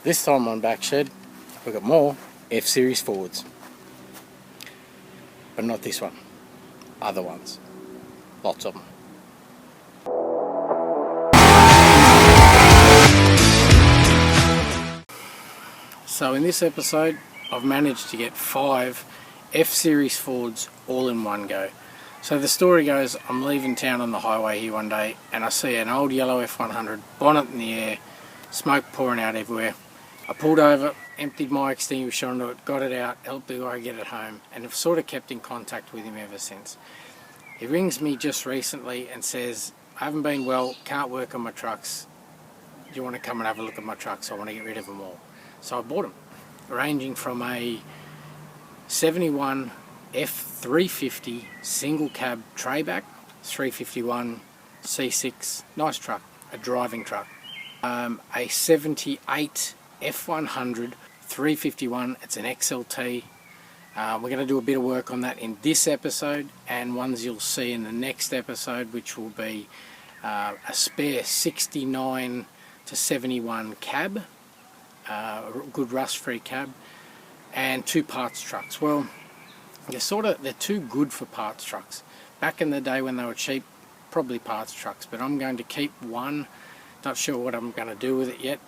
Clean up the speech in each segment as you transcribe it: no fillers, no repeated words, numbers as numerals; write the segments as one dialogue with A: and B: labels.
A: This time on Backshed, we've got more F-Series Fords. But not this one. Other ones. Lots of them. So in this episode, I've managed to get 5 F-Series Fords all in one go. So the story goes, I'm leaving town on the highway here one day and I see an old yellow F100, bonnet in the air, smoke pouring out everywhere. I pulled over, emptied my extinguisher onto it, got it out, helped the guy get it home, and have sort of kept in contact with him ever since. He rings me just recently and says, I haven't been well, can't work on my trucks. Do you want to come and have a look at my trucks? I want to get rid of them all. So I bought them, ranging from a 71 F350 single cab trayback, 351 C6, nice truck, a driving truck. A 78 F100 351, it's an XLT. We're going to do a bit of work on that in this episode and ones you'll see in the next episode, which will be a spare 69 to 71 cab, a good rust-free cab, and 2 parts trucks. Well, they're too good for parts trucks. Back in the day when they were cheap, probably parts trucks, but I'm going to keep one. Not sure what I'm going to do with it yet.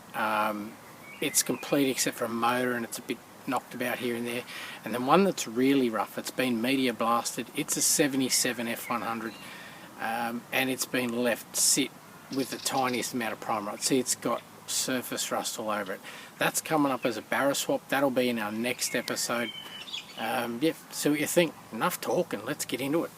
A: It's complete except for a motor and it's a bit knocked about here and there. And then one that's really rough, it's been media blasted. It's a 77 F100 and it's been left sit with the tiniest amount of primer. I'd see it's got surface rust all over it. That's coming up as a barra swap. That'll be in our next episode. Yeah, see what you think. Enough talking, let's get into it.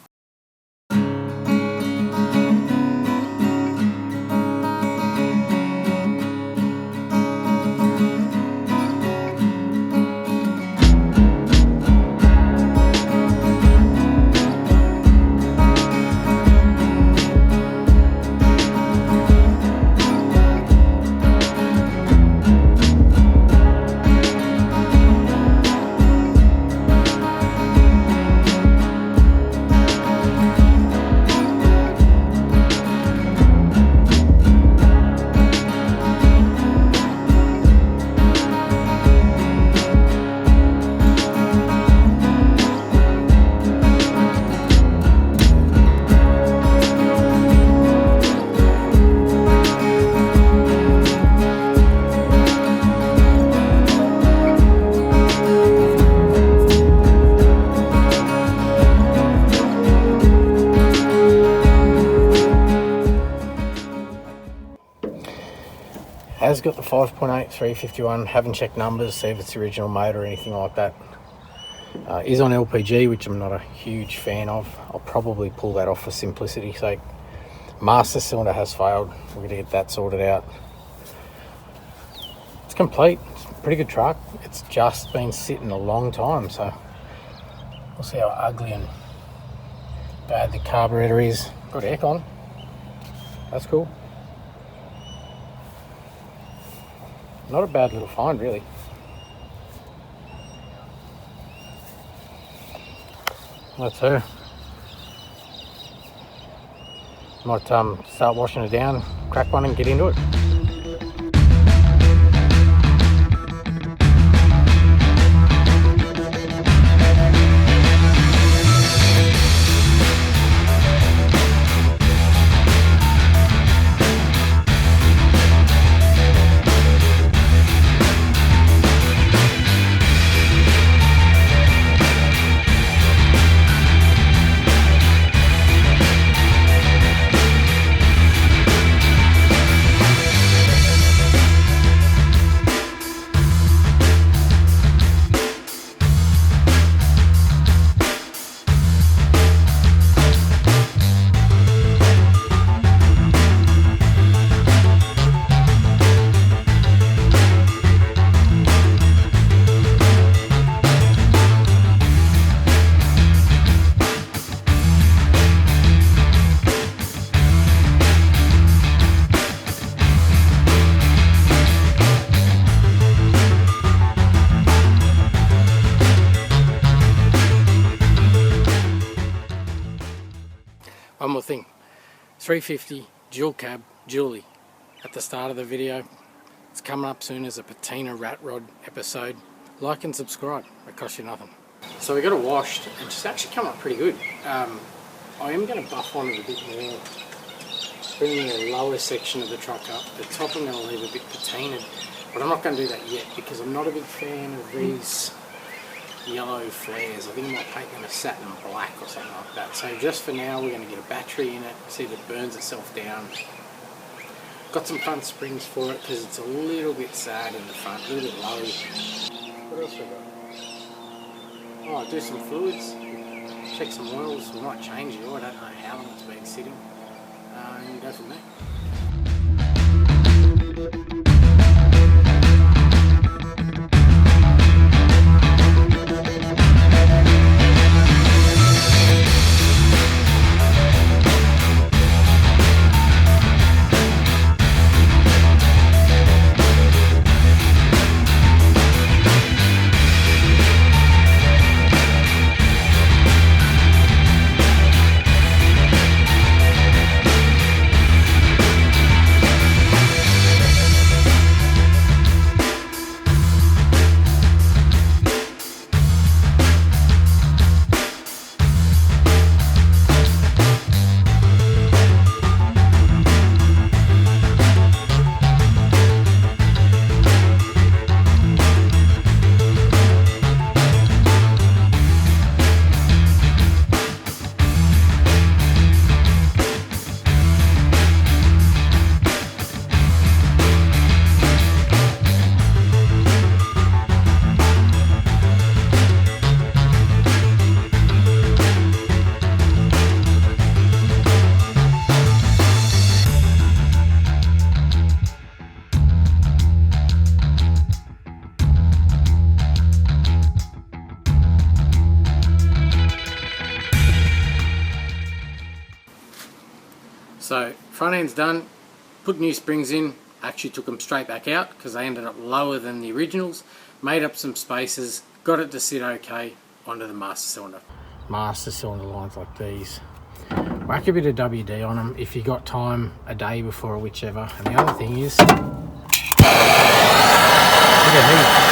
A: Has got the 5.8 351, haven't checked numbers, see if it's the original motor or anything like that. Is on LPG, which I'm not a huge fan of. I'll probably pull that off for simplicity's sake. Master cylinder has failed, we're going to get that sorted out. It's complete, it's a pretty good truck. It's just been sitting a long time, so we'll see how ugly and bad the carburetor is. Got aircon, that's cool. Not a bad little find, really. That's her. Might start washing it down, crack one and get into it. One more thing, 350 dual cab dually at the start of the video. It's coming up soon as a patina rat rod episode. Like and subscribe, it costs you nothing. So we got it washed and it's actually come up pretty good. I am going to buff on it a bit more, bringing the lower section of the truck up. The top I'm going to leave a bit patinaed, but I'm not going to do that yet because I'm not a big fan of these yellow flares. I think I might paint them a satin black or something like that. So just for now we're going to get a battery in it, see if it burns itself down. Got some front springs for it because it's a little bit sad in the front, a little bit low. What else we got? Oh, do some fluids, check some oils. We might change the oil, I don't know how long it's been sitting, and go from there. So front end's done, put new springs in, actually took them straight back out because they ended up lower than the originals, made up some spaces, got it to sit okay onto the master cylinder. Master cylinder lines like these. Whack a bit of WD on them if you got time a day before or whichever. And the other thing is, look at these.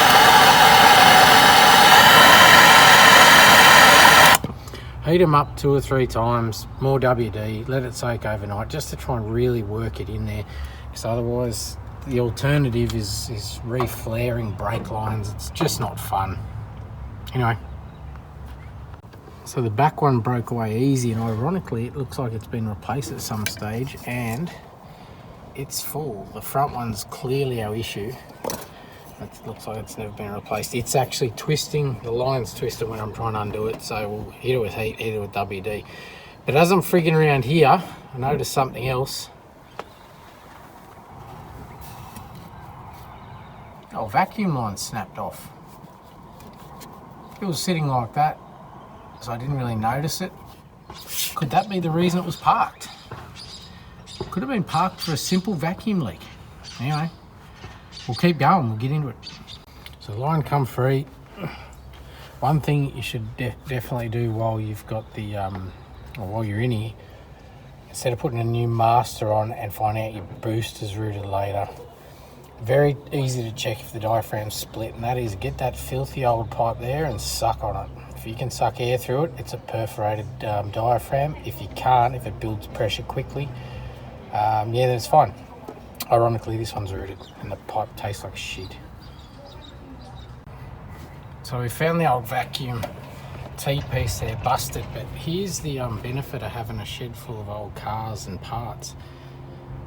A: Heat them up 2 or 3 times, more WD, let it soak overnight just to try and really work it in there, because otherwise the alternative is re-flaring brake lines. It's just not fun. Anyway, so the back one broke away easy, and ironically it looks like it's been replaced at some stage and it's full. The front one's clearly our issue. It looks like it's never been replaced. It's actually twisting, the line's twisted when I'm trying to undo it, so we'll hit it with heat, hit it with WD. But as I'm frigging around here, I noticed something else. Oh, vacuum line snapped off. It was sitting like that, so I didn't really notice it. Could that be the reason it was parked? Could have been parked for a simple vacuum leak. Anyway. We'll keep going, we'll get into it. So line come free. One thing you should definitely do while you've got the, or while you're in here, instead of putting a new master on and find out your booster's routed later, very easy to check if the diaphragm's split, and that is get that filthy old pipe there and suck on it. If you can suck air through it, it's a perforated diaphragm. If you can't, if it builds pressure quickly, yeah, then it's fine. Ironically, this one's rooted and the pipe tastes like shit. So we found the old vacuum T-piece there, busted, but here's the benefit of having a shed full of old cars and parts.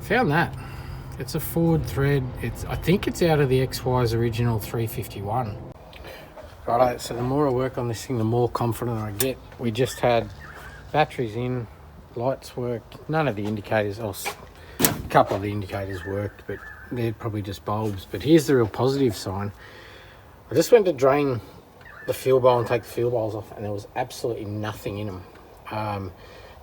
A: Found that. It's a Ford thread. I think it's out of the XY's original 351. Righto, so the more I work on this thing, the more confident I get. We just had batteries in, lights worked, none of the indicators else. A couple of the indicators worked, but they're probably just bulbs. But here's the real positive sign. I just went to drain the fuel bowl and take the fuel bowls off, and there was absolutely nothing in them.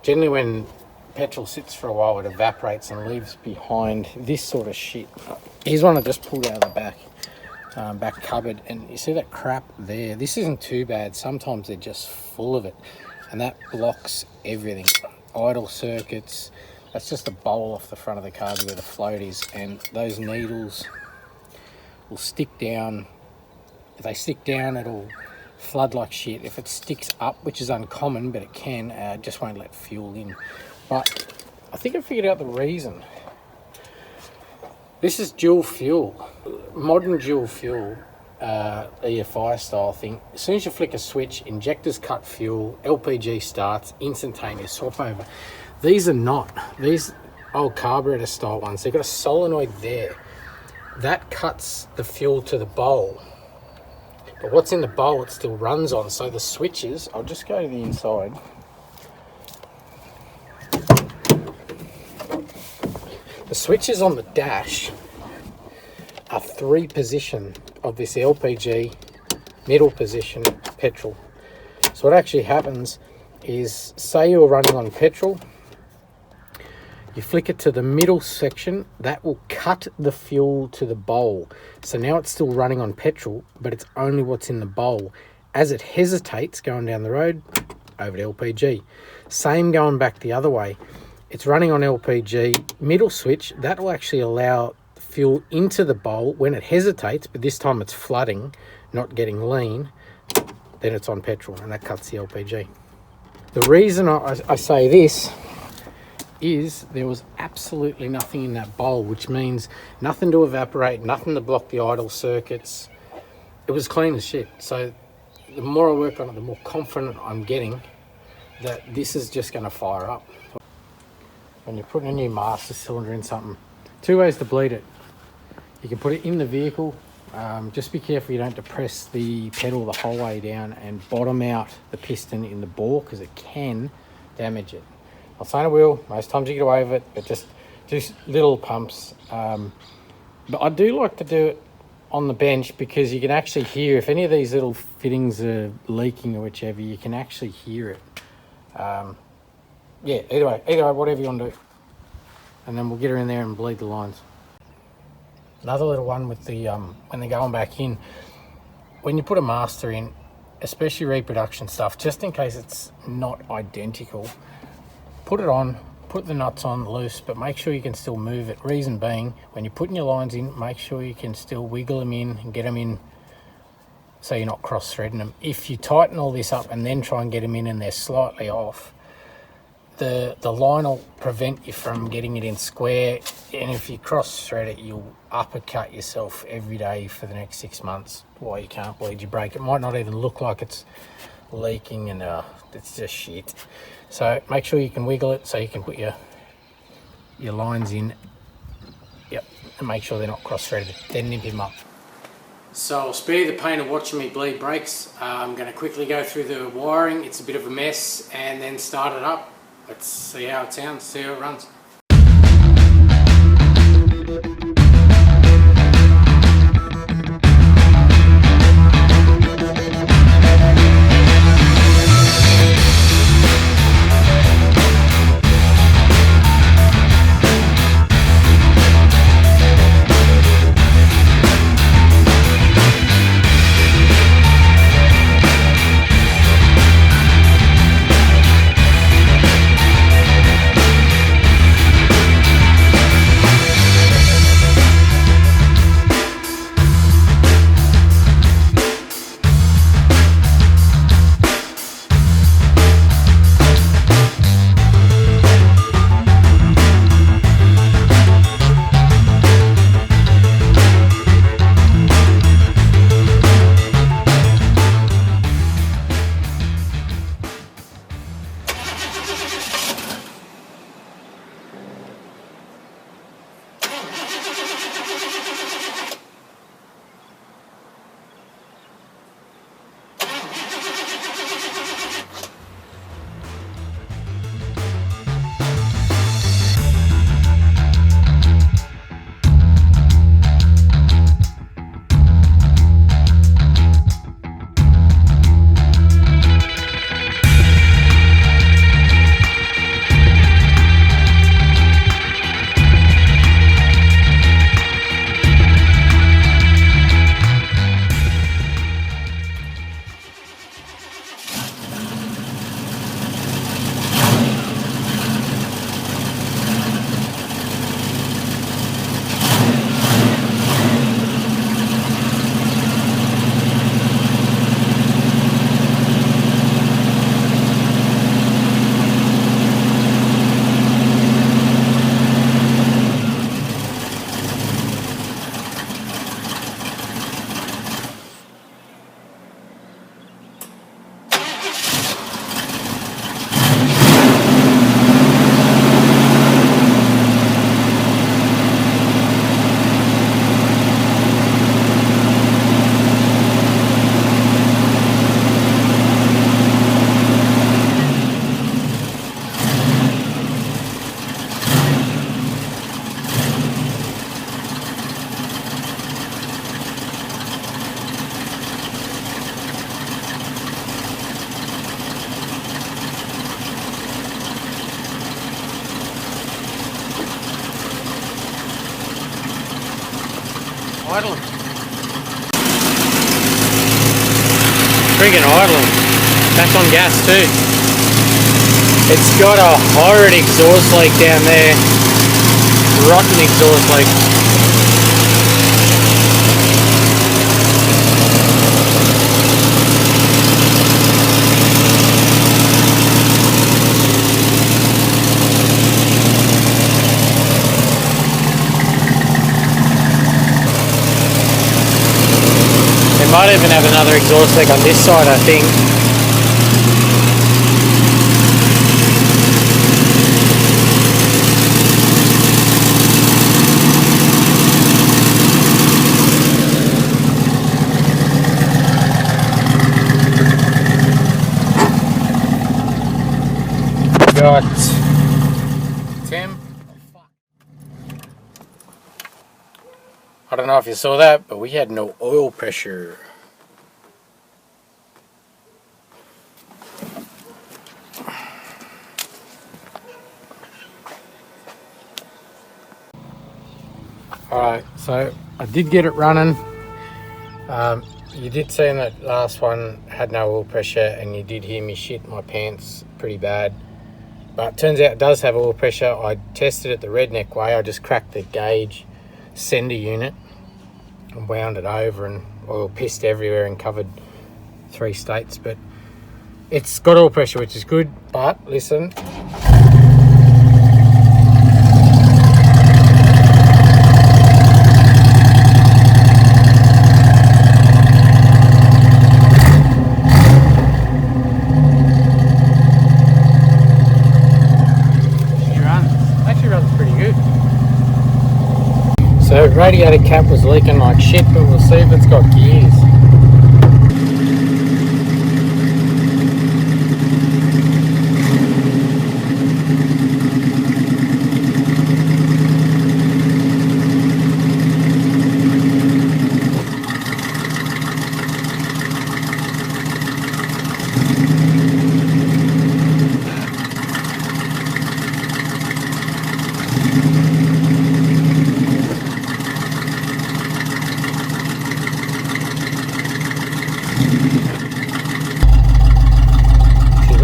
A: Generally when petrol sits for a while, it evaporates and leaves behind this sort of shit. Here's one I just pulled out of the back cupboard, and you see that crap there? This isn't too bad. Sometimes they're just full of it, and that blocks everything. Idle circuits. That's just a bowl off the front of the car where the float is, and those needles will stick down. If they stick down, it'll flood like shit. If it sticks up, which is uncommon, but it can, just won't let fuel in. But I think I figured out the reason. This is dual fuel, modern dual fuel, EFI style thing. As soon as you flick a switch, injectors cut fuel, LPG starts, instantaneous swap over. These are not. These old carburetor style ones, they've got a solenoid there. That cuts the fuel to the bowl. But what's in the bowl, it still runs on. So the switches, I'll just go to the inside. The switches on the dash are 3 position of this LPG, middle position, petrol. So what actually happens is, say you're running on petrol, you flick it to the middle section, that will cut the fuel to the bowl. So now it's still running on petrol, but it's only what's in the bowl. As it hesitates going down the road, over to LPG. Same going back the other way. It's running on LPG, middle switch, that will actually allow fuel into the bowl. When it hesitates, but this time it's flooding, not getting lean, then it's on petrol, and that cuts the LPG. The reason I say this is there was absolutely nothing in that bowl, which means nothing to evaporate, nothing to block the idle circuits. It was clean as shit. So the more I work on it, the more confident I'm getting that this is just going to fire up. When you're putting a new master cylinder in something, 2 ways to bleed it. You can put it in the vehicle. Just be careful you don't depress the pedal the whole way down and bottom out the piston in the bore, because it can damage it. I'll say it will, most times you get away with it, but just little pumps. But I do like to do it on the bench, because you can actually hear, if any of these little fittings are leaking or whichever, you can actually hear it. Yeah, either way, whatever you want to do. And then we'll get her in there and bleed the lines. Another little one with the, when they're going back in, when you put a master in, especially reproduction stuff, just in case it's not identical, put it on, put the nuts on loose, but make sure you can still move it. Reason being, when you're putting your lines in, make sure you can still wiggle them in and get them in so you're not cross-threading them. If you tighten all this up and then try and get them in and they're slightly off, the line will prevent you from getting it in square, and if you cross-thread it, you'll uppercut yourself every day for the next 6 months while you can't bleed your brake. It might not even look like it's leaking, and it's just shit. So make sure you can wiggle it so you can put your lines in. Yep, and make sure they're not cross-threaded. Then nip him up. So I'll spare you the pain of watching me bleed brakes. I'm going to quickly go through the wiring. It's a bit of a mess, and then start it up. Let's see how it sounds, see how it runs. idling. Friggin' idling. That's on gas too. It's got a horrid exhaust leak down there. Rotten exhaust leak. Might even have another exhaust leak on this side, I think. Got Tim. I don't know if you saw that, but we had no oil pressure. Alright, so I did get it running. You did see in that last one had no oil pressure, and you did hear me shit my pants pretty bad. But it turns out it does have oil pressure. I tested it the redneck way. I just cracked the gauge sender unit and wound it over, and oil pissed everywhere and covered 3 states. But it's got oil pressure, which is good. But listen. So radiator cap was leaking like shit, but we'll see if it's got gears.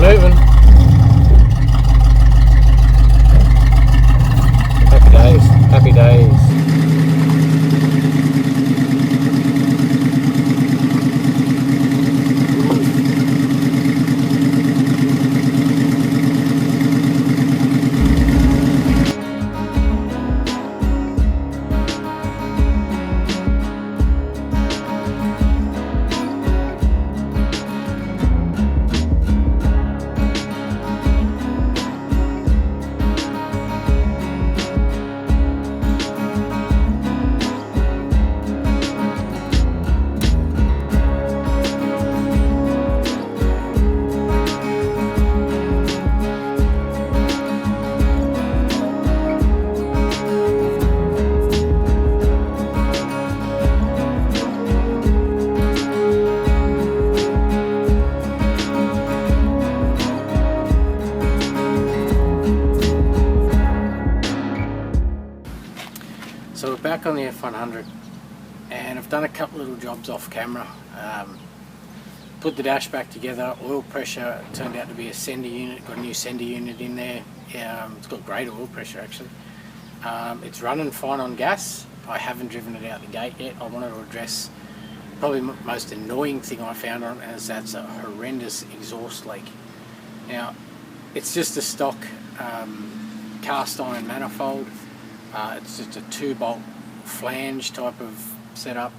A: Moving. Happy days, happy days. So we're back on the F100, and I've done a couple little jobs off camera. Put the dash back together. Oil pressure turned out to be a sender unit. Got a new sender unit in there. It's got great oil pressure actually. It's running fine on gas. I haven't driven it out the gate yet. I wanted to address probably the most annoying thing I found on it, as that's a horrendous exhaust leak. Now, it's just a stock cast iron manifold. It's just a 2-bolt flange type of setup,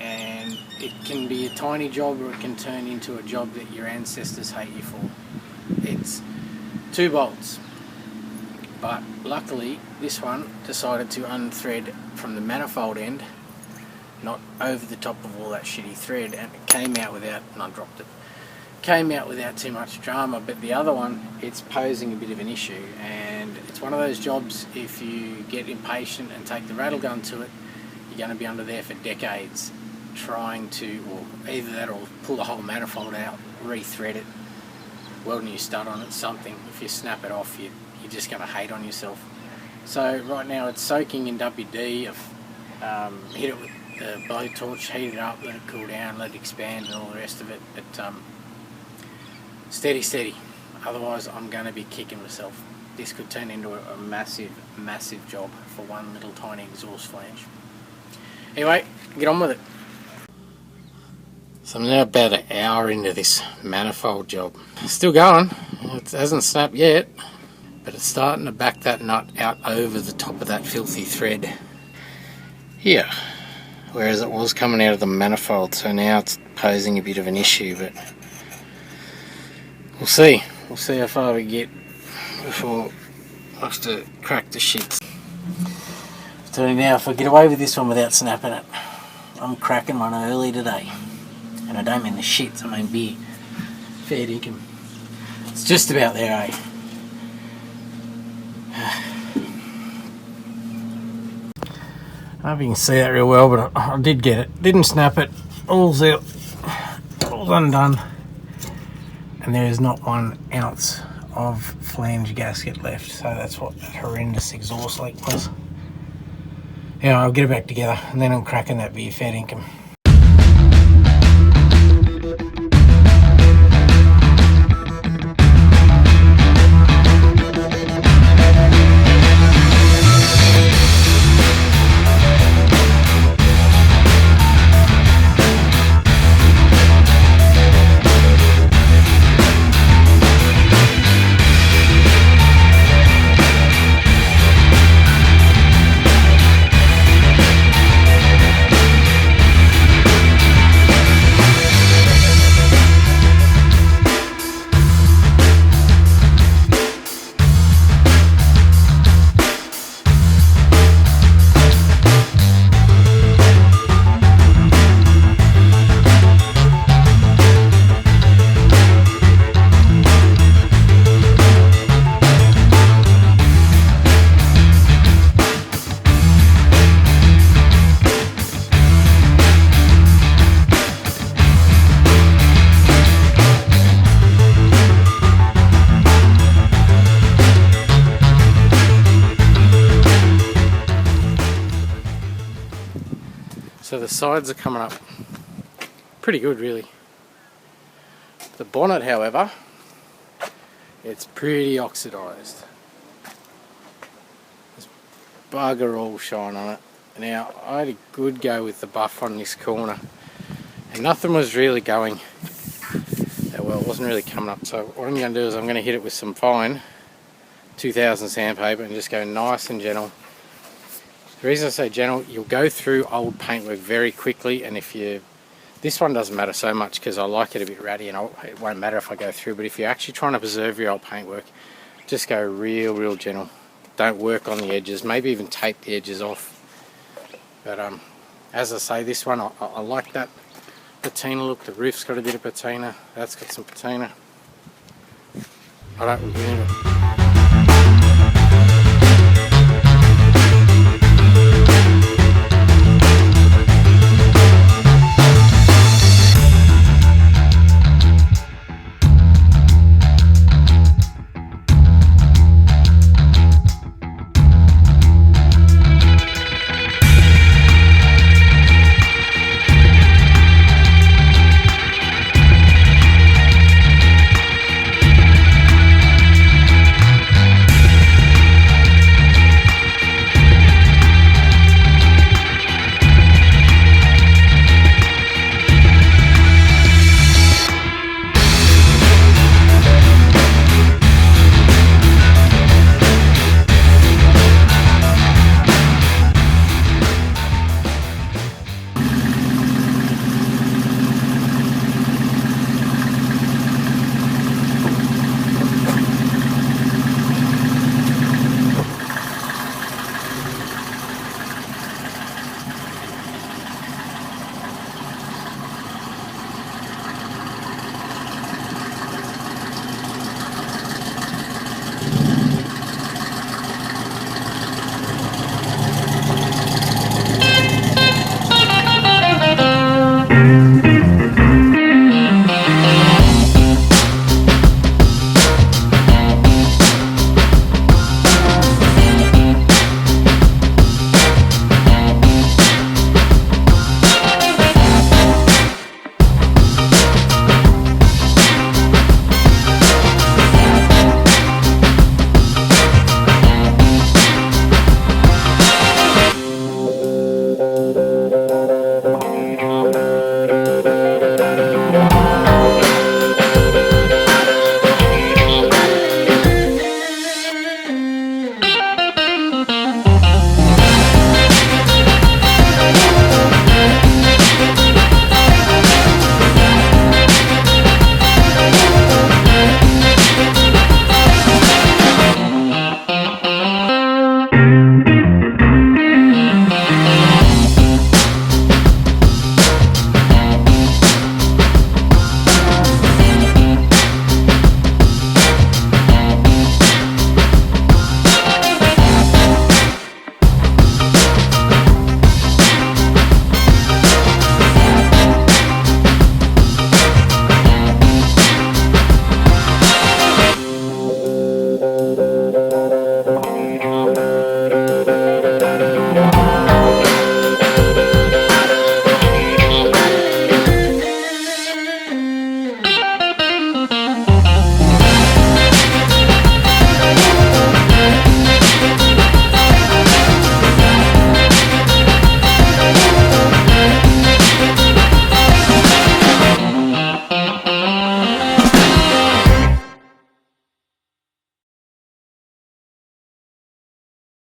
A: and it can be a tiny job or it can turn into a job that your ancestors hate you for. It's 2 bolts, but luckily this one decided to unthread from the manifold end, not over the top of all that shitty thread, and it came out without, and I dropped it, came out without too much drama. But the other one, it's posing a bit of an issue, and it's one of those jobs, if you get impatient and take the rattle gun to it, you're going to be under there for decades trying to, or either that or pull the whole manifold out, re-thread it, weld a new stud on it, something. If you snap it off, you're just going to hate on yourself. So right now it's soaking in WD. I've hit it with the blowtorch, heat it up, let it cool down, let it expand and all the rest of it. But steady, otherwise I'm going to be kicking myself. This could turn into a massive job for one little tiny exhaust flange. Anyway, get on with it. So I'm now about an hour into this manifold job. Still going, it hasn't snapped yet, but it's starting to back that nut out over the top of that filthy thread here, whereas it was coming out of the manifold, so now it's posing a bit of an issue, but we'll see how far we get before I have to crack the shit. I'll tell you now, if I get away with this one without snapping it, I'm cracking one early today. And I don't mean the shits, I mean beer. Fair dinkum. It's just about there, eh? I don't know if you can see that real well, but I did get it. Didn't snap it. All's out. All's undone. And there is not 1 ounce of flange gasket left. So that's what that horrendous exhaust leak was. Yeah, I'll get it back together and then I'm cracking that beer. Fair dinkum. So the sides are coming up pretty good, really. The bonnet, however, it's pretty oxidised. There's bugger all shine on it. Now, I had a good go with the buff on this corner, and nothing was really going that well. It wasn't really coming up. So what I'm going to do is I'm going to hit it with some fine 2000 sandpaper and just go nice and gentle. The reason I say gentle, you'll go through old paintwork very quickly, and if you, this one doesn't matter so much because I like it a bit ratty and it won't matter if I go through, but if you're actually trying to preserve your old paintwork, just go real gentle. Don't work on the edges, maybe even tape the edges off. But as I say, this one, I like that patina look. The roof's got a bit of patina, that's got some patina. I don't really need it.